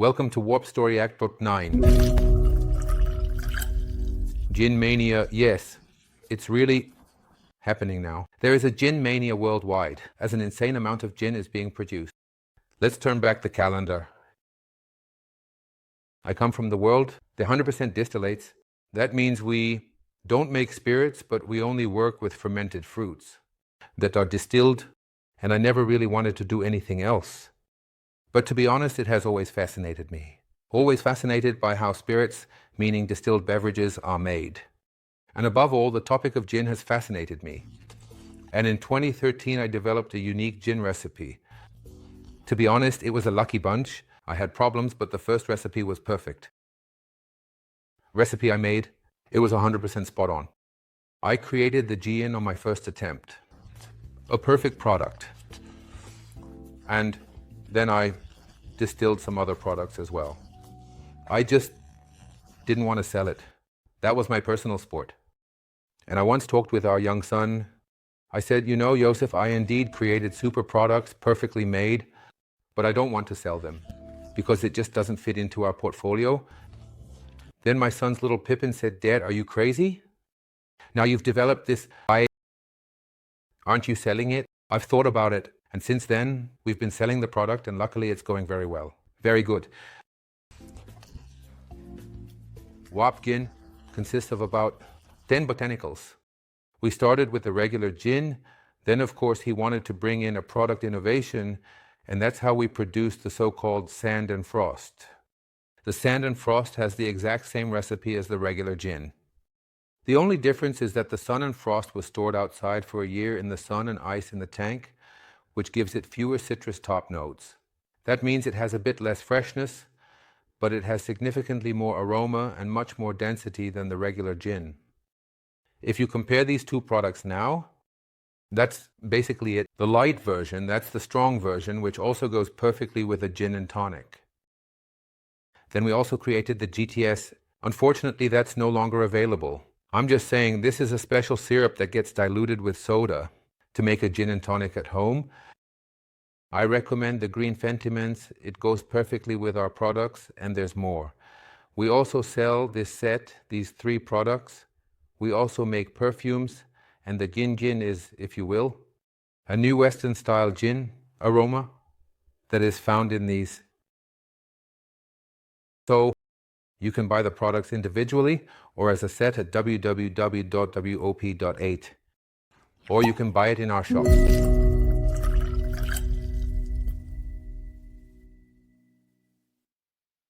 Welcome to Wobstory Act Book 9. Gin Mania, yes, it's really happening now. There is a gin mania worldwide, as an insane amount of gin is being produced. Let's turn back the calendar. I come from the world, they're 100% distillates. That means we don't make spirits, but we only work with fermented fruits that are distilled, and I never really wanted to do anything else. But to be honest, it has always fascinated me. Always fascinated by how spirits, meaning distilled beverages, are made. And above all, the topic of gin has fascinated me. And in 2013, I developed a unique gin recipe. To be honest, it was a lucky bunch. I had problems, but the first recipe was perfect. Recipe I made, it was 100% spot on. I created the gin on my first attempt. A perfect product. And then I distilled some other products as well. I just didn't want to sell it. That was my personal sport. And I once talked with our young son. I said, you know, Joseph, I indeed created super products, perfectly made, but I don't want to sell them because it just doesn't fit into our portfolio. Then my son's little Pippin said, Dad, are you crazy? Now you've developed this, aren't you selling it? I've thought about it. And since then, we've been selling the product, and luckily it's going very well. Very good. WOB Gin consists of about 10 botanicals. We started with the regular gin. Then, of course, he wanted to bring in a product innovation, and that's how we produced the so-called sand and frost. The sand and frost has the exact same recipe as the regular gin. The only difference is that the sun and frost was stored outside for a year in the sun and ice in the tank, which gives it fewer citrus top notes. That means it has a bit less freshness, but it has significantly more aroma and much more density than the regular gin. If you compare these two products now, that's basically it. The light version, that's the strong version, which also goes perfectly with a gin and tonic. Then we also created the GTS. Unfortunately, that's no longer available. I'm just saying this is a special syrup that gets diluted with soda to make a gin and tonic at home. I recommend the green Fentimans. It goes perfectly with our products, and there's more. We also sell this set, these 3 products. We also make perfumes, and the gin is, if you will, a new Western style gin aroma that is found in these. So you can buy the products individually or as a set at www.wop.8. Or you can buy it in our shop.